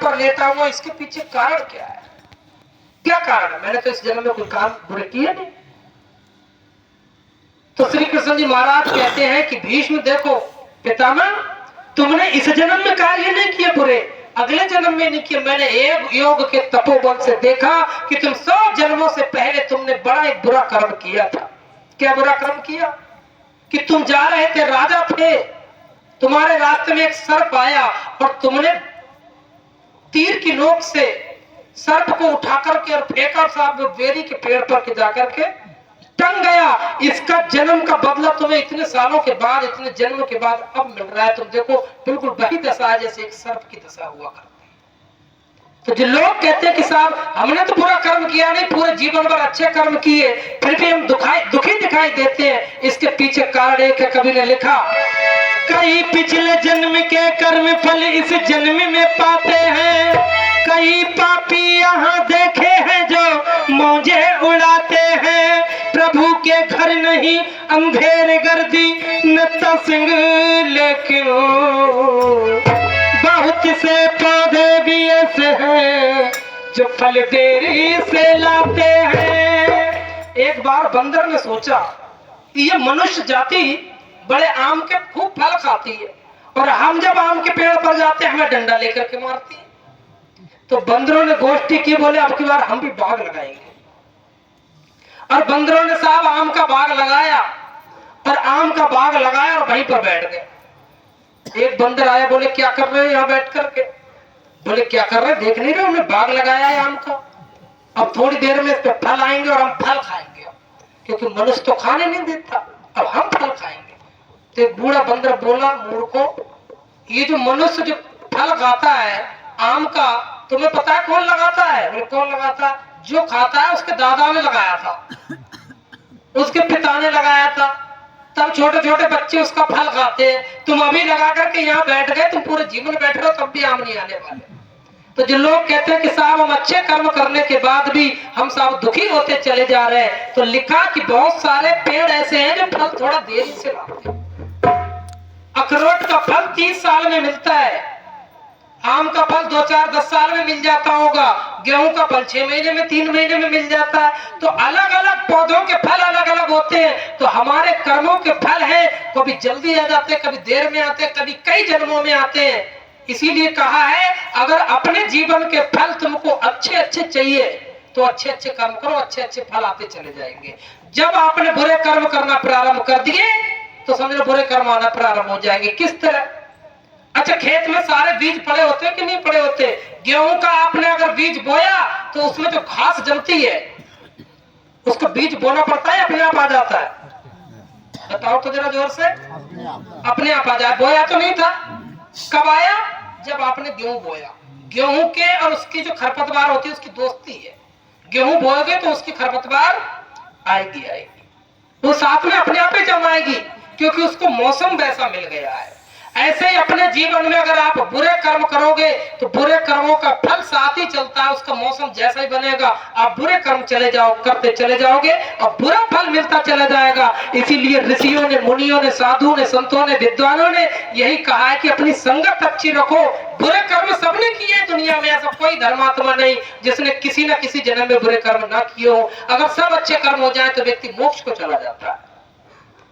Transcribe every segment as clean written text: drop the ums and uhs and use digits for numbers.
पर लेटा हुआ, इसके पीछे कारण क्या है? क्या कारण है? मैंने तो इस जन्म में कोई काम बुरे किए नहीं। तो श्री कृष्ण जी महाराज कहते हैं कि भीष्म देखो पितामह, तुमने इस जन्म में कार्य नहीं किए बुरे, अगले जन्म में नहीं किए। मैंने एक योग के तपोबल से देखा कि तुम 100 जन्मों से पहले तुमने बड़ा एक बुरा कर्म किया था। क्या बुरा कर्म किया? कि तुम जा रहे थे, राजा थे, तुम्हारे रास्ते में एक सर्प आया और तुमने तीर की नोक से सर्प को उठा करके और फेंका, साहब बेरी के पेड़ पर के जाकर के टंग गया। इसका जन्म का बदला तुम्हें इतने सालों के बाद, इतने जन्मों के बाद अब मिल रहा है। तुम देखो बिल्कुल वही दशा है जैसे एक सर्प की दशा हुआ करती। तो जो लोग कहते हैं कि साहब हमने तो बुरा कर्म किया नहीं, पूरे जीवन भर अच्छे कर्म किए, फिर भी हम दुखी दिखाई देते हैं, इसके पीछे कारण एक है। कवि ने लिखा, कई पिछले जन्म के कर्म फल इस जन्म में पाते हैं, कई पापी यहाँ देखे हैं जो मौजे उड़ाते हैं, प्रभु के घर नहीं अंधेर गर्दी नत्ता सिंह लेकिन बहुत से पौधे भी ऐसे हैं जो फल देरी से लाते हैं। एक बार बंदर ने सोचा कि ये मनुष्य जाति बड़े आम के खूब फल खाती है और हम जब आम के पेड़ पर जाते हैं हमें डंडा लेकर के मारती है। तो बंदरों ने गोष्ठी की, बोले अब की बार हम भी बाग लगाएंगे। और बंदरों ने साहब आम का बाग लगाया और आम का बाग लगाया और वहीं पर बैठ गए। एक बंदर आया, बोले क्या कर रहे हो यहाँ बैठ करके? बोले क्या कर रहे, देख नहीं रहे हमने बाग लगाया है आम का, अब थोड़ी देर में इस पे फल आएंगे और हम फल खाएंगे, क्योंकि मनुष्य तो खाने नहीं देता, अब हम फल खाएंगे। तो एक बूढ़ा बंदर बोला, मूर्खों, ये जो मनुष्य जो फल खाता है आम का, तुम्हें पता है कौन लगाता है? बोले कौन लगाता है? जो खाता है उसके दादा ने लगाया था, उसके पिता ने लगाया था, तब छोटे छोटे बच्चे उसका फल खाते हैं। तुम अभी लगा करके यहाँ बैठ गए, तुम पूरे जीवन बैठ रहे हो तब भी आम नहीं आने वाले। तो जो लोग कहते हैं कि साहब हम अच्छे कर्म करने के बाद भी हम साहब दुखी होते चले जा रहे हैं, तो लिखा कि बहुत सारे पेड़ ऐसे हैं जो फल थोड़ा देरी से लाते हैं। अखरोट का फल 30 साल में मिलता है, आम का फल 2, 4, 10 साल में मिल जाता होगा, गेहूं का फल 6 महीने में, 3 महीने में मिल जाता है। तो अलग अलग पौधों के फल अलग अलग होते हैं। तो हमारे कर्मों के फल हैं, कभी जल्दी आ जाते हैं, कभी देर में आते हैं, कभी कई जन्मों में आते हैं। इसीलिए कहा है अगर अपने जीवन के फल तुमको अच्छे अच्छे चाहिए तो अच्छे अच्छे कर्म करो, अच्छे अच्छे फल आते चले जाएंगे। जब आपने बुरे कर्म करना प्रारंभ कर दिए तो समझो बुरे कर्म आना प्रारंभ हो जाएंगे। किस तरह? अच्छा, खेत में सारे बीज पड़े होते हैं कि नहीं पड़े होते? गेहूं का आपने अगर बीज बोया तो उसमें जो घास जमती है उसको बीज बोना पड़ता है, अपने आप आ जाता है? बताओ तो जरा जोर से। अपने आप आ जाए। बोया तो नहीं था? कब आया? जब आपने गेहूं बोया। गेहूं के और उसकी जो खरपतवार होती है उसकी दोस्ती है। गेहूं बोओगे तो उसकी खरपतवार आएगी आएगी, वो साथ में अपने आप ही जम आएगी, क्योंकि उसको मौसम वैसा मिल गया है। ऐसे ही अपने जीवन में अगर आप बुरे कर्म करोगे तो बुरे कर्मों का फल साथ ही चलता है, उसका मौसम जैसा ही बनेगा आप बुरे कर्म करते चले जाओगे और बुरा फल मिलता चला जाएगा। इसीलिए ऋषियों ने, मुनियों ने, साधुओं ने, संतों ने, विद्वानों ने यही कहा है कि अपनी संगत अच्छी रखो। बुरे कर्म सबने किए दुनिया में, ऐसा कोई धर्मात्मा नहीं जिसने किसी न किसी जन्म में बुरे कर्म ना किए हो। अगर सब अच्छे कर्म हो जाए तो व्यक्ति मोक्ष को चला जाता है।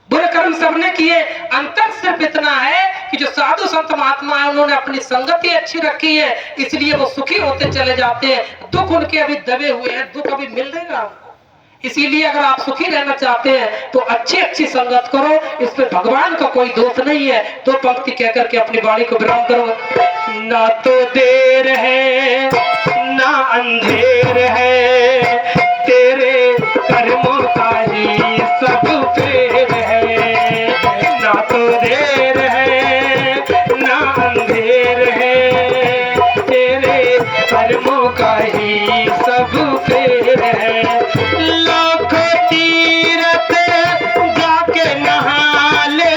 बुरे कर्म सबने किए, अंतर सिर्फ इतना है कि जो साधु संत महात्मा है उन्होंने अपनी संगति अच्छी रखी है, इसलिए वो सुखी होते चले जाते हैं। दुख उनके अभी दबे हुए हैं, दुख अभी मिल नहीं रहा उनको। इसीलिए अगर आप सुखी रहना चाहते हैं तो अच्छी अच्छी संगत करो, इसमें भगवान का कोई दोष नहीं है। 2 पंक्ति कहकर के अपनी वाणी को विराम करूंगा। ना तो देर है ना अंधेर है, तेरे कर्मों का ही सब फेर है। ना तो देर है ना अंधेर है, तेरे कर्मों का ही सब फेर है। लाखों तीरथ जाके नहा ले,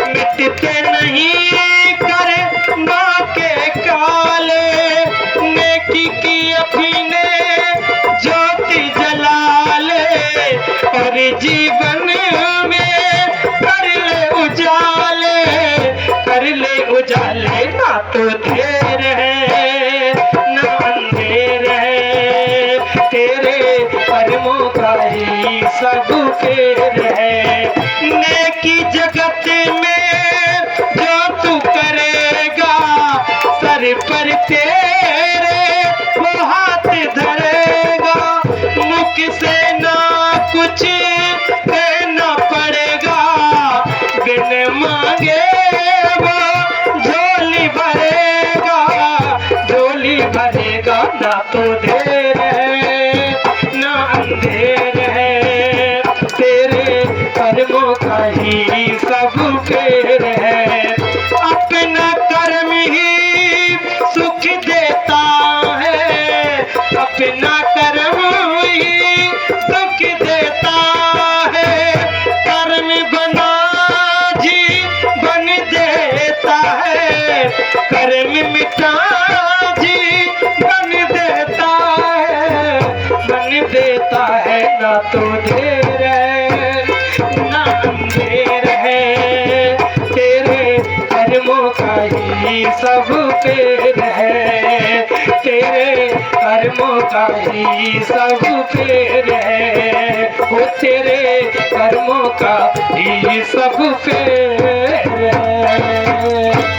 मिटते नहीं कर्मों के काले, नेकी की अपने ज्योति जला ले और जीवन में कर ले उजाले, कर ले उजाले। ना तो देर है सब फेर है। नेकी जगत में जो तू करेगा, सर पर तेरे वो हाथ धरेगा। मुख से ना कुछ कहना पड़ेगा, बिन मांगे वो झोली भरेगा। झोली भरेगा, ना तो देर है ना अंधेर है, तेरे कर्मों का ही सब फेर है। अपना कर्म ही सुख देता है, अपना कर्म ही सुख देता है। कर्म बना जीवन देता है, कर्म मिटा जीवन देता है। बन देता है, ना तो देर है ना अंधेर है, तेरे कर्मों का ही सब फेर है। तेरे कर्मों का ही सब फेर है, वो तेरे कर्मों का ही सब फेर